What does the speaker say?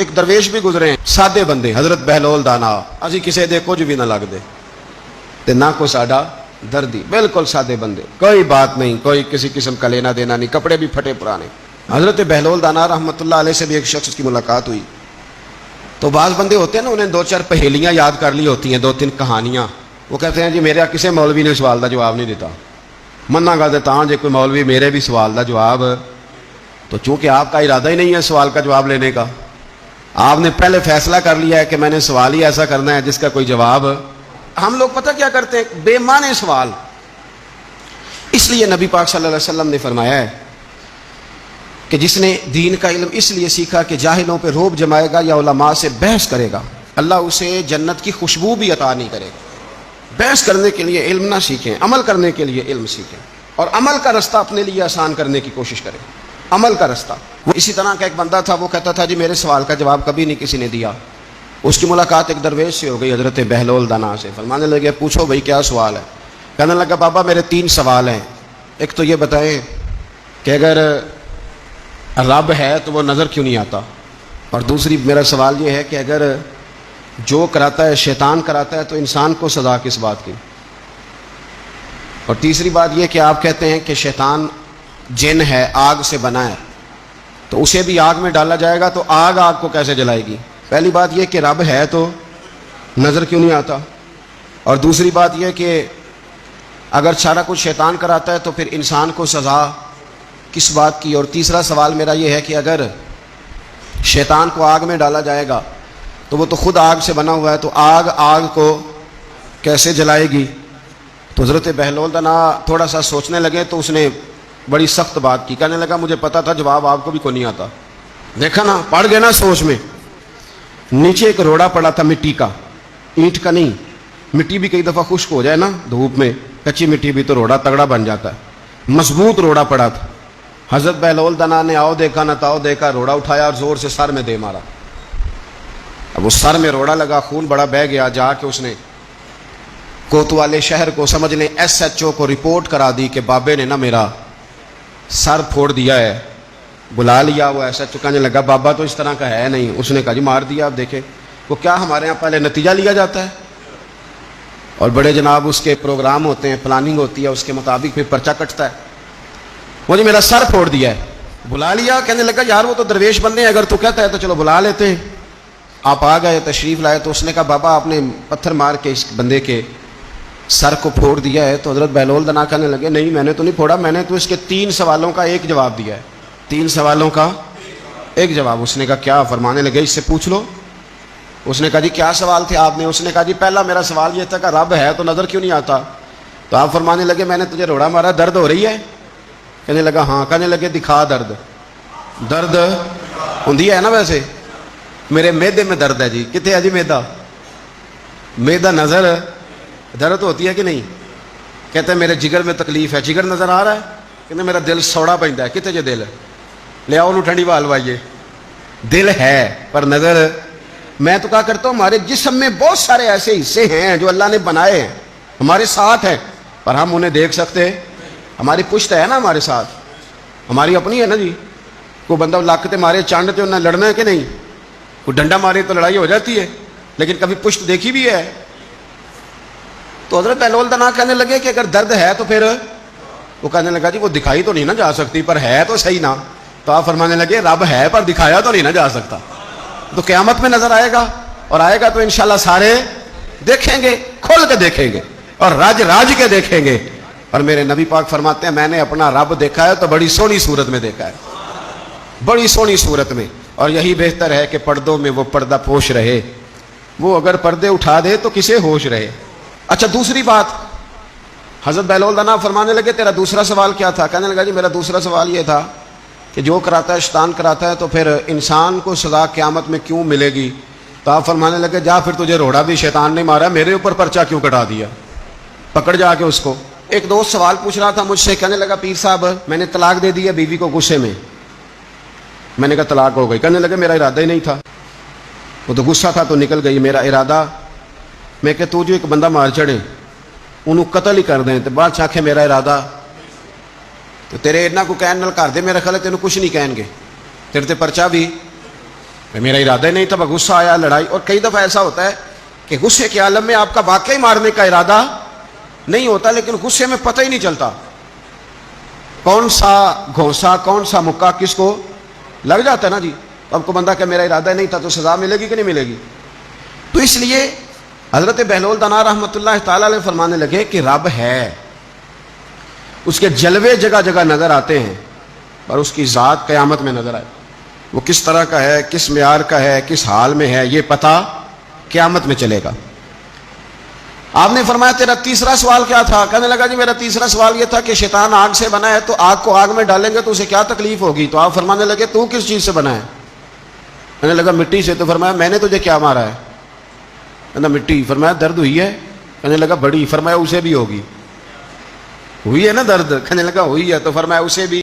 ایک درویش بھی گزرے ہیں, سادے بندے, حضرت بہلول دانا, اسی کسی دے کچھ بھی نہ لگ دے تے نہ کو ساڈا دردی, بالکل سادے بندے, کوئی بات نہیں, کوئی کسی قسم کا لینا دینا نہیں, کپڑے بھی پھٹے پرانے. حضرت بہلول دانا رحمۃ اللہ علیہ سے بھی ایک شخص کی ملاقات ہوئی. تو بعض بندے ہوتے ہیں نا, انہیں 2-4 پہیلیاں یاد کر لی ہوتی ہیں, 2-3 کہانیاں. وہ کہتے ہیں جی میرا کسی مولوی نے سوال دا جواب نہیں دیتا, منا گا دیتا ہوں جی کوئی مولوی میرے بھی سوال دا جواب. تو چونکہ آپ کا ارادہ ہی نہیں ہے سوال کا جواب لینے کا, آپ نے پہلے فیصلہ کر لیا ہے کہ میں نے سوال ہی ایسا کرنا ہے جس کا کوئی جواب. ہم لوگ پتہ کیا کرتے ہیں, بے معنی سوال. اس لیے نبی پاک صلی اللہ علیہ وسلم نے فرمایا ہے کہ جس نے دین کا علم اس لیے سیکھا کہ جاہلوں پہ رعب جمائے گا یا علماء سے بحث کرے گا, اللہ اسے جنت کی خوشبو بھی عطا نہیں کرے گا. بحث کرنے کے لیے علم نہ سیکھیں, عمل کرنے کے لیے علم سیکھیں, اور عمل کا رستہ اپنے لیے آسان کرنے کی کوشش کریں. عمل کا رستہ. وہ اسی طرح کا ایک بندہ تھا, وہ کہتا تھا جی میرے سوال کا جواب کبھی نہیں کسی نے دیا. اس کی ملاقات ایک درویش سے ہو گئی, حضرت بہلول دانا سے. فرمانے لگے پوچھو بھائی کیا سوال ہے؟ کہنے لگا بابا میرے 3 سوال ہیں. ایک تو یہ بتائیں کہ اگر رب ہے تو وہ نظر کیوں نہیں آتا, اور دوسری میرا سوال یہ ہے کہ اگر جو کراتا ہے شیطان کراتا ہے تو انسان کو سزا کس بات کی, اور تیسری بات یہ کہ آپ کہتے ہیں کہ شیطان جن ہے, آگ سے بنا ہے, تو اسے بھی آگ میں ڈالا جائے گا تو آگ کو کیسے جلائے گی؟ پہلی بات یہ کہ رب ہے تو نظر کیوں نہیں آتا, اور دوسری بات یہ کہ اگر سارا کچھ شیطان کراتا ہے تو پھر انسان کو سزا کس بات کی؟ اور تیسرا سوال میرا یہ ہے کہ اگر شیطان کو آگ میں ڈالا جائے گا تو وہ تو خود آگ سے بنا ہوا ہے, تو آگ کو کیسے جلائے گی؟ تو حضرت بہلول دانا تھوڑا سا سوچنے لگے تو اس نے بڑی سخت بات کی. کہنے لگا مجھے پتا تھا جواب آپ کو بھی کوئی نہیں آتا. دیکھا نا, پڑ گئے نا سوچ میں. نیچے ایک روڑا پڑا تھا مٹی کا, اینٹ کا نہیں. مٹی بھی کئی دفعہ خشک ہو جائے نا دھوپ میں, کچی مٹی بھی تو روڑا تگڑا بن جاتا ہے. مضبوط روڑا پڑا تھا. حضرت بہلول دانا نے آؤ دیکھا نہ تاؤ دیکھا, روڑا اٹھایا اور زور سے سر میں دے مارا. اب اس سر میں روڑا لگا, خون بڑا بہہ گیا. جا کے اس نے کوتوالے شہر کو, سمجھ لیں SHO کو رپورٹ کرا دی کہ بابے نے نا میرا سر پھوڑ دیا ہے. بلا لیا وہ SHO, کہنے لگا بابا تو اس طرح کا ہے نہیں. اس نے کہا جی مار دیا. آپ دیکھیں وہ کیا ہمارے ہاں پہلے نتیجہ لیا جاتا ہے, اور بڑے جناب اس کے پروگرام ہوتے ہیں, پلاننگ ہوتی ہے, اس کے مطابق پھر پرچہ کٹتا ہے. وہ جی میرا سر پھوڑ دیا ہے. بلا لیا. کہنے لگا یار وہ تو درویش بندے ہیں, اگر تو کہتا ہے تو چلو بلا لیتے ہیں. آپ آ گئے, تشریف لائے, تو اس نے کہا بابا آپ نے پتھر مار کے اس بندے کے سر کو پھوڑ دیا ہے. تو حضرت بہلول دانا کہنے لگے نہیں میں نے تو نہیں پھوڑا, میں نے تو اس کے 3 سوالوں کا ایک جواب دیا ہے. 3 سوالوں کا ایک جواب. اس نے کہا کیا؟ فرمانے لگے اس سے پوچھ لو. اس نے کہا جی کیا سوال تھے آپ نے؟ اس نے کہا جی پہلا میرا سوال یہ تھا کہ رب ہے تو نظر کیوں نہیں آتا. تو آپ فرمانے لگے میں نے تجھے روڑا مارا, درد ہو رہی ہے؟ کہنے لگا ہاں. کہنے لگے دکھا درد. درد ہوندی ہے نا ویسے, میرے میدے میں درد ہے جی. کتنے ہے جی میدا؟ میدا نظر درد ہوتی ہے کہ نہیں؟ کہتے ہیں میرے جگر میں تکلیف ہے. جگر نظر آ رہا ہے؟ کہتے میرا دل سوڑا پہنتا ہے. کتنے جی دل لے آؤ انہوں ٹھنڈی وال وائیے. دل ہے پر نظر. میں تو کہا کرتا ہوں ہمارے جسم میں بہت سارے ایسے حصے ہیں جو اللہ نے بنائے ہیں, ہمارے ساتھ ہیں, پر ہم انہیں دیکھ سکتے. ہماری پشت ہے نا ہمارے ساتھ, ہماری اپنی ہے نا جی. کوئی بندہ لاکتے مارے چانڈتے انہیں لڑنا ہے کہ نہیں؟ کوئی ڈنڈا مارے تو لڑائی ہو جاتی ہے, لیکن کبھی پشت دیکھی بھی ہے. تو حضرت بہلول دانا کہنے لگے کہ اگر درد ہے تو پھر, وہ کہنے لگا جی وہ دکھائی تو نہیں نہ جا سکتی, پر ہے تو صحیح نا. تو آپ فرمانے لگے رب ہے پر دکھایا تو نہیں نہ جا سکتا. تو قیامت میں نظر آئے گا, اور آئے گا تو انشاءاللہ سارے دیکھیں گے, کھول کے دیکھیں گے اور راج کے دیکھیں گے. اور میرے نبی پاک فرماتے ہیں میں نے اپنا رب دیکھا ہے تو بڑی سونی صورت میں دیکھا ہے, بڑی سونی صورت میں. اور یہی بہتر ہے کہ پردوں میں وہ پردہ پوش رہے, وہ اگر پردے اٹھا دے تو کسے ہوش رہے. اچھا دوسری بات, حضرت بہلول دانا فرمانے لگے تیرا دوسرا سوال کیا تھا؟ کہنے لگا جی میرا دوسرا سوال یہ تھا کہ جو کراتا ہے شیطان کراتا ہے تو پھر انسان کو سزا قیامت میں کیوں ملے گی؟ تو آپ فرمانے لگے جا پھر تجھے روڑا بھی شیطان نے مارا, میرے اوپر پرچہ کیوں کٹا دیا؟ پکڑ جا کے اس کو. ایک دوست سوال پوچھ رہا تھا مجھ سے, کہنے لگا پیر صاحب میں نے طلاق دے دی ہے بیوی کو غصے میں. میں نے کہا طلاق ہو گئی. کہنے لگے میرا ارادہ ہی نہیں تھا, وہ تو غصہ تھا تو نکل گئی. میرا ارادہ میں کہ تو جو ایک بندہ مار چڑھے انہوں قتل ہی کر دیں, تو بعد چاکھے میرا ارادہ. تو تیرے اتنا کو کہنے نال کر دے, میرا خیال ہے تینوں کچھ نہیں کہیں گے, تیرے تے پرچہ بھی میرا ارادہ ہی نہیں تھا، غصہ آیا، لڑائی. اور کئی دفعہ ایسا ہوتا ہے کہ غصے کے عالم میں آپ کا واقعی مارنے کا ارادہ نہیں ہوتا، لیکن غصے میں پتہ ہی نہیں چلتا کون سا گھونسا کون سا مکہ کس کو لگ جاتا ہے نا جی. اب کو بندہ کہ میرا ارادہ نہیں تھا تو سزا ملے گی کہ نہیں ملے گی. تو اس لیے حضرت بہلول دانا رحمۃ اللہ تعالی علیہ فرمانے لگے کہ رب ہے، اس کے جلوے جگہ جگہ نظر آتے ہیں، اور اس کی ذات قیامت میں نظر آئے. وہ کس طرح کا ہے، کس معیار کا ہے، کس حال میں ہے، یہ پتہ قیامت میں چلے گا. آپ نے فرمایا تیرا تیسرا سوال کیا تھا؟ کہنے لگا جی میرا تیسرا سوال یہ تھا کہ شیطان آگ سے بنا ہے، تو آگ کو آگ میں ڈالیں گے تو اسے کیا تکلیف ہوگی؟ تو آپ فرمانے لگے تو کس چیز سے بنا ہے؟ کہنے لگا مٹی سے. تو فرمایا میں نے تجھے کیا مارا ہے؟ کہنا مٹی. فرمایا درد ہوئی ہے؟ کہنے لگا بڑی. فرمایا اسے بھی ہوگی. ہوئی ہے نا درد؟ کہنے لگا ہوئی ہے. تو فرمایا اسے بھی